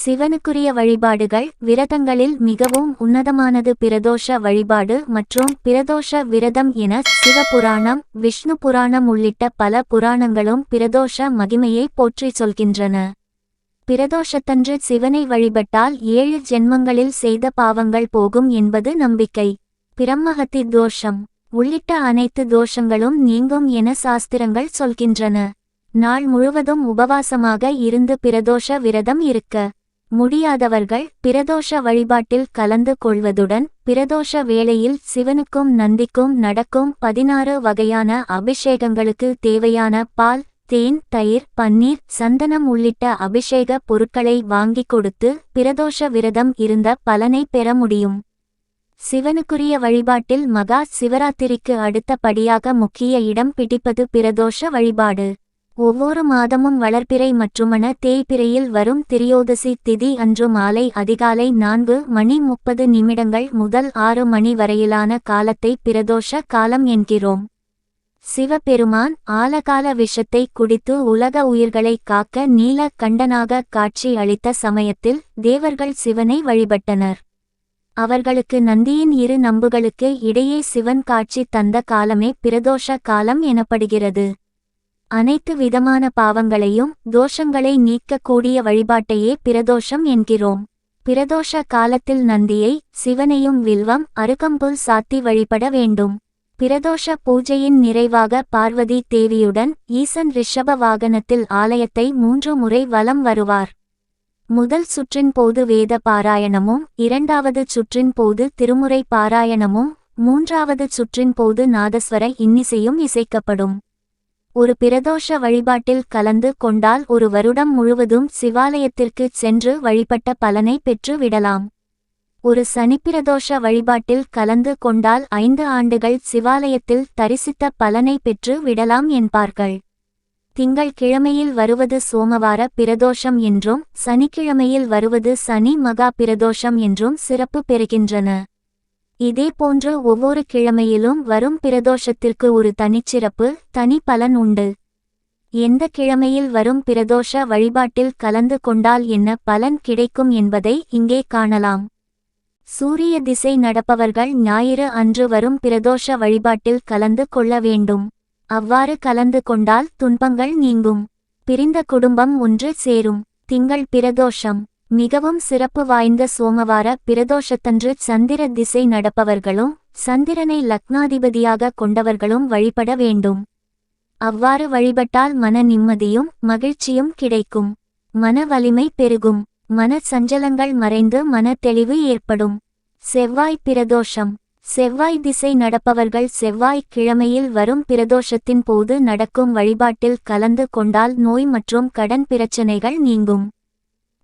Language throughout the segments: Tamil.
சிவனுக்குரிய வழிபாடுகள். விரதங்களில் மிகவும் உன்னதமானது பிரதோஷ வழிபாடு மற்றும் பிரதோஷ விரதம் என சிவபுராணம், விஷ்ணு புராணம் உள்ளிட்ட பல புராணங்களும் பிரதோஷ மகிமையை போற்றிச் சொல்கின்றன. பிரதோஷத்தன்று சிவனை வழிபட்டால் 7 ஜென்மங்களில் செய்த பாவங்கள் போகும் என்பது நம்பிக்கை. பிரம்மஹத்தி தோஷம் உள்ளிட்ட அனைத்து தோஷங்களும் நீங்கும் என சாஸ்திரங்கள் சொல்கின்றன. நாள் முழுவதும் உபவாசமாக இருந்து பிரதோஷ விரதம் இருக்க முடியாதவர்கள் பிரதோஷ வழிபாட்டில் கலந்து கொள்வதுடன் பிரதோஷ வேளையில் சிவனுக்கும் நந்திக்கும் நடக்கும் 16 வகையான அபிஷேகங்களுக்கு தேவையான பால், தேன், தயிர், பன்னீர், சந்தனம் உள்ளிட்ட அபிஷேக பொருட்களை வாங்கிக் கொடுத்து பிரதோஷ விரதம் இருந்த பலனை பெற முடியும். சிவனுக்குரிய வழிபாட்டில் மகா சிவராத்திரிக்கு அடுத்தபடியாக முக்கிய இடம் பிடிப்பது பிரதோஷ வழிபாடு. ஒவ்வொரு மாதமும் வளர்பிறை மற்றுமண தேய்பிறையில் வரும் திரியோதசி திதி அன்று மாலை அதிகாலை 4:30 முதல் 6 மணி வரையிலான காலத்தை பிரதோஷ காலம் என்கிறோம். சிவபெருமான் ஆலகால விஷத்தை குடித்து உலக உயிர்களை காக்க நீல கண்டனாக காட்சி அளித்த சமயத்தில் தேவர்கள் சிவனை வழிபட்டனர். அவர்களுக்கு நந்தியின் 2 நம்புகளுக்கு இடையே சிவன் காட்சி தந்த காலமே பிரதோஷ காலம் எனப்படுகிறது. அனைத்து விதமான பாவங்களையும் தோஷங்களை நீக்கக்கூடிய வழிபாட்டையே பிரதோஷம் என்கிறோம். பிரதோஷ காலத்தில் நந்தியை, சிவனையும் வில்வம், அருகம்புல் சாத்தி வழிபட வேண்டும். பிரதோஷ பூஜையின் நிறைவாக பார்வதி தேவியுடன் ஈசன் ரிஷப வாகனத்தில் ஆலயத்தை 3 முறை வலம் வருவார். முதல் சுற்றின் போது வேத பாராயணமும், 2வது சுற்றின் போது திருமுறை பாராயணமும், 3வது சுற்றின் போது நாதஸ்வர இன்னிசையும் இசைக்கப்படும். ஒரு பிரதோஷ வழிபாட்டில் கலந்து கொண்டால் ஒரு வருடம் முழுவதும் சிவாலயத்திற்கு சென்று வழிபட்ட பலனை பெற்று விடலாம். ஒரு சனிப்பிரதோஷ வழிபாட்டில் கலந்து கொண்டால் 5 ஆண்டுகள் சிவாலயத்தில் தரிசித்த பலனை பெற்று விடலாம் என்பார்கள். திங்கள் கிழமையில் வருவது சோமவார பிரதோஷம் என்றும் சனிக்கிழமையில் வருவது சனி மகா பிரதோஷம் என்றும் சிறப்பு பெறுகின்றன. இதேபோன்று ஒவ்வொரு கிழமையிலும் வரும் பிரதோஷத்திற்கு ஒரு தனிச்சிறப்பு, தனி பலன் உண்டு. எந்த கிழமையில் வரும் பிரதோஷ வழிபாட்டில் கலந்து கொண்டால் என்ன பலன் கிடைக்கும் என்பதை இங்கே காணலாம். சூரிய திசை நடப்பவர்கள் ஞாயிறு அன்று வரும் பிரதோஷ வழிபாட்டில் கலந்து கொள்ள வேண்டும். அவ்வாறு கலந்து கொண்டால் துன்பங்கள் நீங்கும். பிரிந்த குடும்பம் ஒன்று சேரும். திங்கள் பிரதோஷம் மிகவும் சிறப்பு வாய்ந்த சோமவார பிரதோஷத்தன்று சந்திர திசை நடப்பவர்களும் சந்திரனை லக்னாதிபதியாக கொண்டவர்களும் வழிபட வேண்டும். அவ்வாறு வழிபட்டால் மன நிம்மதியும் மகிழ்ச்சியும் கிடைக்கும். மன வலிமை பெருகும். மன சஞ்சலங்கள் மறைந்து மன தெளிவு ஏற்படும். செவ்வாய் பிரதோஷம் செவ்வாய் திசை நடப்பவர்கள் செவ்வாய் கிழமையில் வரும் பிரதோஷத்தின் போது நடக்கும் வழிபாட்டில் கலந்து கொண்டால் நோய் மற்றும் கடன் பிரச்சனைகள் நீங்கும்.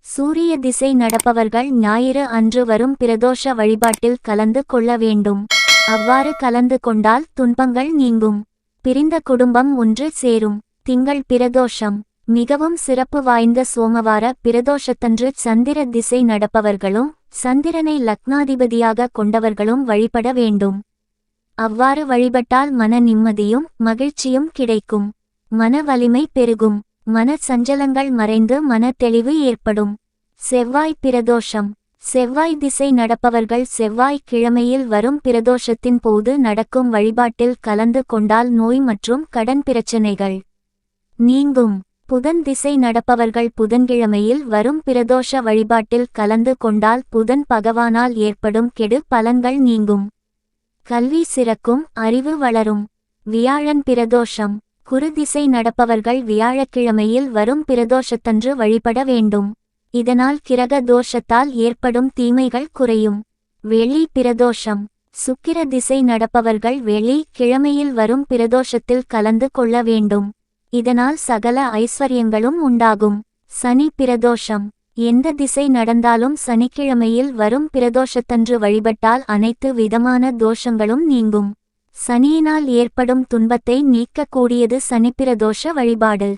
சூரிய திசை நடப்பவர்கள் ஞாயிறு அன்று வரும் பிரதோஷ வழிபாட்டில் கலந்து கொள்ள வேண்டும். அவ்வாறு கலந்து கொண்டால் துன்பங்கள் நீங்கும். பிரிந்த குடும்பம் ஒன்று சேரும். திங்கள் பிரதோஷம் மிகவும் சிறப்பு வாய்ந்த சோமவார பிரதோஷத்தன்று சந்திர திசை நடப்பவர்களும் சந்திரனை லக்னாதிபதியாக கொண்டவர்களும் வழிபட வேண்டும். அவ்வாறு வழிபட்டால் மன நிம்மதியும் மகிழ்ச்சியும் கிடைக்கும். மன வலிமை பெருகும். மன சஞ்சலங்கள் மறைந்து மன தெளிவு ஏற்படும். செவ்வாய் பிரதோஷம் செவ்வாய் திசை நடப்பவர்கள் செவ்வாய் கிழமையில் வரும் பிரதோஷத்தின் போது நடக்கும் வழிபாட்டில் கலந்து கொண்டால் நோய் மற்றும் கடன் பிரச்சனைகள் நீங்கும். புதன் திசை நடப்பவர்கள் புதன்கிழமையில் வரும் பிரதோஷ வழிபாட்டில் கலந்து கொண்டால் புதன் பகவானால் ஏற்படும் கெடு பலன்கள் நீங்கும். கல்வி சிறக்கும், அறிவு வளரும். வியாழன் பிரதோஷம் குரு திசை நடப்பவர்கள் வியாழக்கிழமையில் வரும் பிரதோஷத்தன்று வழிபட வேண்டும். இதனால் கிரக தோஷத்தால் ஏற்படும் தீமைகள் குறையும். வெள்ளி பிரதோஷம் சுக்கிர திசை நடப்பவர்கள் வெள்ளி கிழமையில் வரும் பிரதோஷத்தில் கலந்து கொள்ள வேண்டும். இதனால் சகல ஐஸ்வர்யங்களும் உண்டாகும். சனி பிரதோஷம் எந்த திசை நடந்தாலும் சனிக்கிழமையில் வரும் பிரதோஷத்தன்று வழிபட்டால் அனைத்து விதமான தோஷங்களும் நீங்கும். சனியினால் ஏற்படும் துன்பத்தை நீக்கக்கூடியது சனிப்பிரதோஷ வழிபாடு.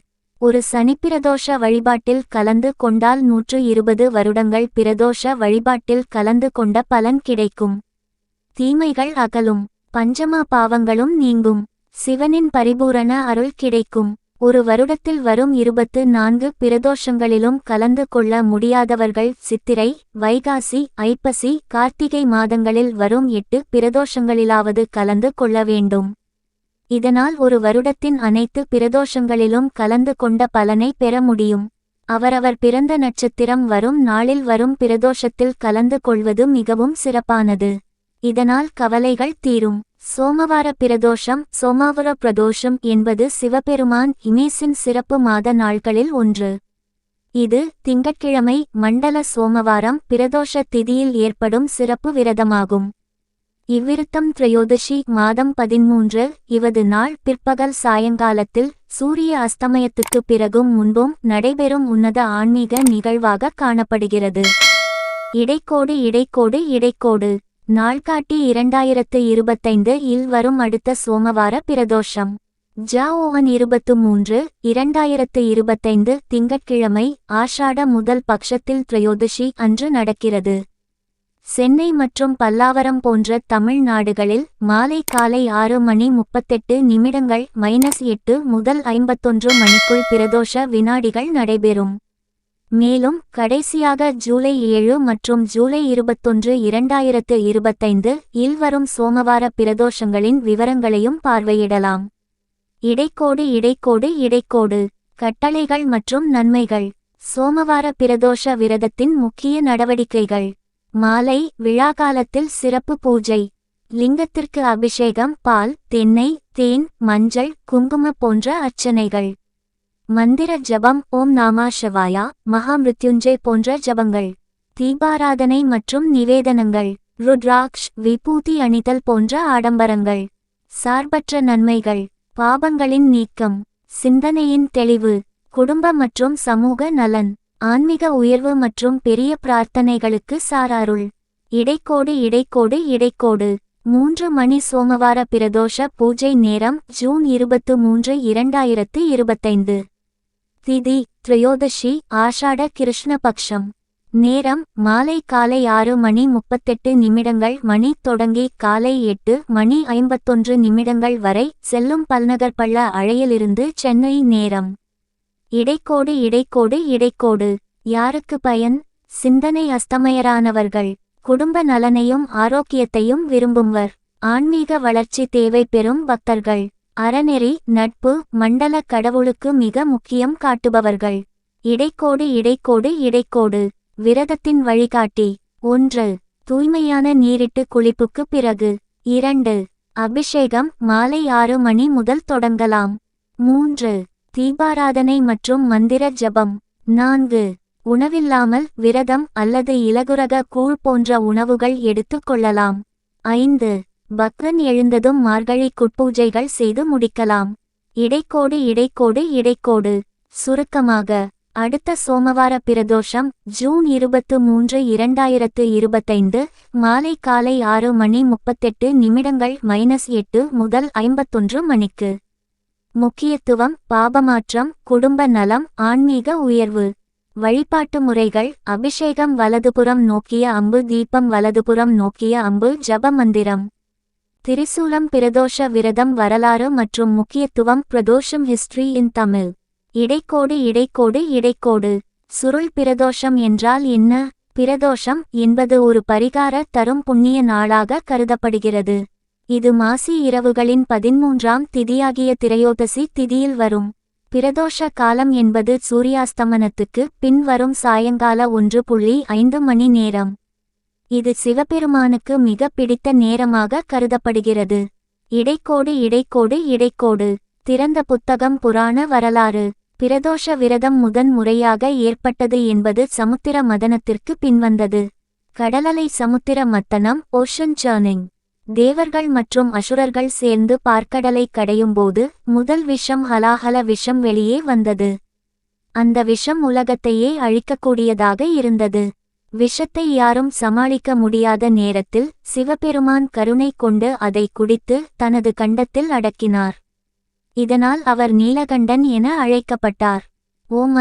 ஒரு சனிப்பிரதோஷ வழிபாட்டில் கலந்து கொண்டால் 120 வருடங்கள் பிரதோஷ வழிபாட்டில் கலந்து கொண்ட பலன் கிடைக்கும். தீமைகள் அகலும். பஞ்சமா பாவங்களும் நீங்கும். சிவனின் பரிபூரண அருள் கிடைக்கும். ஒரு வருடத்தில் வரும் 24 பிரதோஷங்களிலும் கலந்து கொள்ள முடியாதவர்கள் சித்திரை, வைகாசி, ஐப்பசி, கார்த்திகை மாதங்களில் வரும் 8 பிரதோஷங்களிலாவது கலந்து கொள்ள வேண்டும். இதனால் ஒரு வருடத்தின் அனைத்து பிரதோஷங்களிலும் கலந்து கொண்ட பலனை பெற முடியும். அவரவர் பிறந்த நட்சத்திரம் வரும் நாளில் வரும் பிரதோஷத்தில் கலந்து கொள்வது மிகவும் சிறப்பானது. இதனால் கவலைகள் தீரும். சோமவார பிரதோஷம். சோமாவர பிரதோஷம் என்பது சிவபெருமான் இமேசின் சிறப்பு மாத நாட்களில் ஒன்று. இது திங்கட்கிழமை மண்டல சோமவாரம் பிரதோஷ திதியில் ஏற்படும் சிறப்பு விரதமாகும். இவ்விருத்தம் திரையோதசி மாதம் 13 இவது நாள் பிற்பகல் சாயங்காலத்தில் சூரிய அஸ்தமயத்துக்கு பிறகும் முன்பும் நடைபெறும் உன்னத ஆன்மீக நிகழ்வாக காணப்படுகிறது. இடைக்கோடு இடைக்கோடு இடைக்கோடு நாள்காட்டி 2025 இல் வரும் அடுத்த சோமவார பிரதோஷம் ஜான் 23, 2025 திங்கட்கிழமை ஆஷாட முதல் பட்சத்தில் திரையோதசி அன்று நடக்கிறது. சென்னை மற்றும் பல்லாவரம் போன்ற தமிழ்நாடுகளில் மாலை காலை 6:38 -8 முதல் 51 மணிக்குள் பிரதோஷ வினாடிகள் நடைபெறும். மேலும் கடைசியாக ஜூலை 7 மற்றும் ஜூலை 21, 2025 இல் வரும் சோமவார பிரதோஷங்களின் விவரங்களையும் பார்வையிடலாம். இடைக்கோடு இடைக்கோடு இடைக்கோடு கட்டளைகள் மற்றும் நன்மைகள். சோமவார பிரதோஷ விரதத்தின் முக்கிய நடவடிக்கைகள். மாலை விழாகாலத்தில் சிறப்பு பூஜை. லிங்கத்திற்கு அபிஷேகம், பால், தென்னை, தேன், மஞ்சள், குங்கும போன்ற அர்ச்சனைகள். மந்திர ஜபம், ஓம் நாமா சிவாயா, மகாமிருத்யுஞ்சய் போன்ற ஜபங்கள். தீபாராதனை மற்றும் நிவேதனங்கள். ருத்ராக்ஷ், விபூதி அணிதல் போன்ற ஆடம்பரங்கள். சார்பற்ற நன்மைகள். பாபங்களின் நீக்கம், சிந்தனையின் தெளிவு, குடும்ப மற்றும் சமூக நலன், ஆன்மீக உயர்வு மற்றும் பெரிய பிரார்த்தனைகளுக்கு சாராருள். இடைக்கோடு இடைக்கோடு இடைக்கோடு 3 மணி சோமவார பிரதோஷ பூஜை நேரம் ஜூன் 23, 2025. திதி திரையோதசி ஆஷாட கிருஷ்ணபக்ஷம். நேரம் மாலை காலை 6:38 மணி தொடங்கி காலை 8:51 வரை செல்லும் பல்நகர் பள்ள அழையிலிருந்து சென்னை நேரம். இடைக்கோடு இடைக்கோடு இடைக்கோடு யாருக்கு பயன்? சிந்தனை அஸ்தமயரானவர்கள், குடும்ப நலனையும் ஆரோக்கியத்தையும் விரும்புவர், ஆன்மீக வளர்ச்சி தேவை பெறும் பக்தர்கள், அறநெறி நட்பு மண்டல கடவுளுக்கு மிக முக்கியம் காட்டுபவர்கள். இடைக்கோடு இடைக்கோடு இடைக்கோடு விரதத்தின் வழிகாட்டி. 1. தூய்மையான நீரிட்டு குளிப்புக்கு பிறகு. 2. அபிஷேகம் மாலை 6 மணி முதல் தொடங்கலாம். 3. தீபாராதனை மற்றும் மந்திர ஜபம். 4. உணவில்லாமல் விரதம் அல்லது இலகுரக கூழ் போன்ற உணவுகள் எடுத்துக் கொள்ளலாம். 5. பக்ரன் எழுந்ததும் மார்கழி குட்பூஜைகள் செய்து முடிக்கலாம். இடைக்கோடு இடைக்கோடு இடைக்கோடு சுருக்கமாக அடுத்த சோமவார பிரதோஷம் ஜூன் 23, 2025 மாலை காலை 6:38 -8 முதல் 51 மணிக்கு. முக்கியத்துவம்: பாபமாற்றம், குடும்ப நலம், ஆன்மீக உயர்வு. வழிபாட்டு முறைகள்: அபிஷேகம் வலதுபுறம் நோக்கிய அம்பு, தீபம் வலதுபுறம் நோக்கிய அம்பு, ஜப மந்திரம். திரிசூலம். பிரதோஷ விரதம் வரலாறு மற்றும் முக்கியத்துவம். பிரதோஷம் ஹிஸ்டரி இன் தமிழ். இடைக்கோடு இடைக்கோடு இடைக்கோடு சுருள் பிரதோஷம் என்றால் என்ன? பிரதோஷம் என்பது ஒரு பரிகார தரும் புண்ணிய நாளாக கருதப்படுகிறது. இது மாசி இரவுகளின் 13ஆம் திதியாகிய திரையோதசி திதியில் வரும். பிரதோஷ காலம் என்பது சூரியாஸ்தமனத்துக்கு பின் வரும் சாயங்கால 1:05 மணி நேரம். இது சிவபெருமானுக்கு மிக பிடித்த நேரமாக கருதப்படுகிறது. இடைக்கோடு இடைக்கோடு இடைக்கோடு திறந்த புத்தகம். புராண வரலாறு. பிரதோஷ விரதம் முதன் முறையாக ஏற்பட்டது என்பது சமுத்திர மதனத்திற்கு பின்வந்தது. கடலலை சமுத்திர மத்தனம், ஓஷன் சர்னிங். தேவர்கள் மற்றும் அசுரர்கள் சேர்ந்து பார்க்கடலை கடையும்போது முதல் விஷம் ஹலாஹல விஷம் வெளியே வந்தது. அந்த விஷம் உலகத்தையே அழிக்கக்கூடியதாக இருந்தது. விஷத்தை யாரும் சமாளிக்க முடியாத நேரத்தில் சிவபெருமான் கருணை கொண்டு அதை குடித்து தனது கண்டத்தில் அடக்கினார். இதனால் அவர் நீலகண்டன் என அழைக்கப்பட்டார்.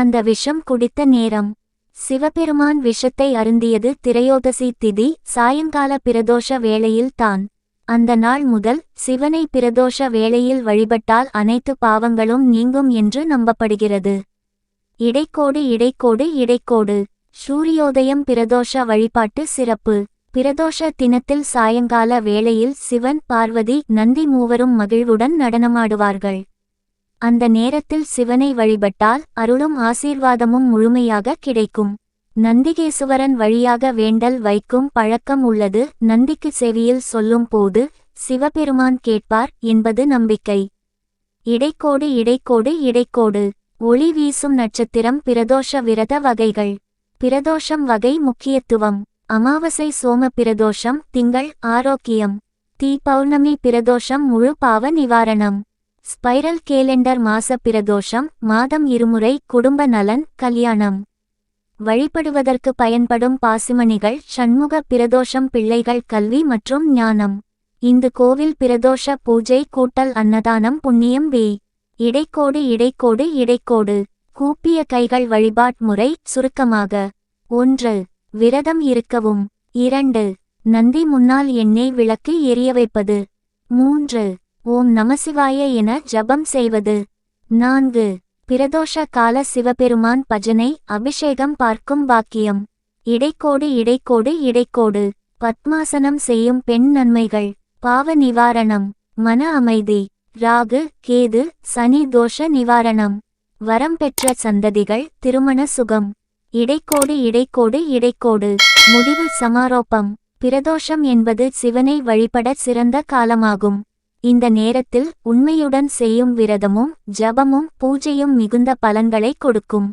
அந்த விஷம் குடித்த நேரம். சிவபெருமான் விஷத்தை அருந்தியது திரையோதசி திதி சாயங்கால பிரதோஷ வேளையில் தான். அந்த நாள் முதல் சிவனை பிரதோஷ வேளையில் வழிபட்டால் அனைத்து பாவங்களும் நீங்கும் என்று நம்பப்படுகிறது. இடைக்கோடு இடைக்கோடு இடைக்கோடு சூரியோதயம் பிரதோஷ வழிபாட்டு சிறப்பு. பிரதோஷ தினத்தில் சாயங்கால வேளையில் சிவன், பார்வதி, நந்தி மூவரும் மகிழ்வுடன் நடனமாடுவார்கள். அந்த நேரத்தில் சிவனை வழிபட்டால் அருளும் ஆசீர்வாதமும் முழுமையாக கிடைக்கும். நந்திகேசுவரன் வழியாக வேண்டல் வைக்கும் பழக்கம் உள்ளது. நந்திக்கு செவியில் சொல்லும் போது சிவபெருமான் கேட்பார் என்பது நம்பிக்கை. இடைக்கோடு இடைக்கோடு இடைக்கோடு ஒளி வீசும் நட்சத்திரம். பிரதோஷ விரத வகைகள். பிரதோஷம் வகை முக்கியத்துவம். அமாவாசை சோம பிரதோஷம் திங்கள் ஆரோக்கியம். தீ பௌர்ணமி பிரதோஷம் முழு பாவ நிவாரணம். ஸ்பைரல் கேலண்டர் மாச பிரதோஷம் மாதம் இருமுறை குடும்ப நலன் கல்யாணம். வழிபடுவதற்கு பயன்படும் பாசிமணிகள். சண்முக பிரதோஷம் பிள்ளைகள் கல்வி மற்றும் ஞானம். இந்து கோவில் பிரதோஷ பூஜை கூட்டல் அன்னதானம் புண்ணியம் வே. இடைக்கோடு இடைக்கோடு இடைக்கோடு கூப்பிய கைகள் வழிபாட் முறை சுருக்கமாக. 1. விரதம் இருக்கவும். 2. நந்தி முன்னால் எண்ணெய் விளக்கு எரிய வைப்பது. 3. ஓம் நமசிவாய என ஜபம் செய்வது. 4. பிரதோஷ கால சிவபெருமான் பஜனை அபிஷேகம் பார்க்கும் பாக்கியம். இடைக்கோடு இடைக்கோடு இடைக்கோடு பத்மாசனம் செய்யும் பெண் நன்மைகள். பாவ நிவாரணம். மன அமைதி. ராகு கேது சனி தோஷ நிவாரணம். வரம் பெற்ற சந்ததிகள் திருமண சுகம். இடைக்கோடு இடைக்கோடு இடைக்கோடு முடிவு சமாரோப்பம். பிரதோஷம் என்பது சிவனை வழிபட சிறந்த காலமாகும். இந்த நேரத்தில் உண்மையுடன் செய்யும் விரதமும் ஜபமும் பூஜையும் மிகுந்த பலன்களை கொடுக்கும்.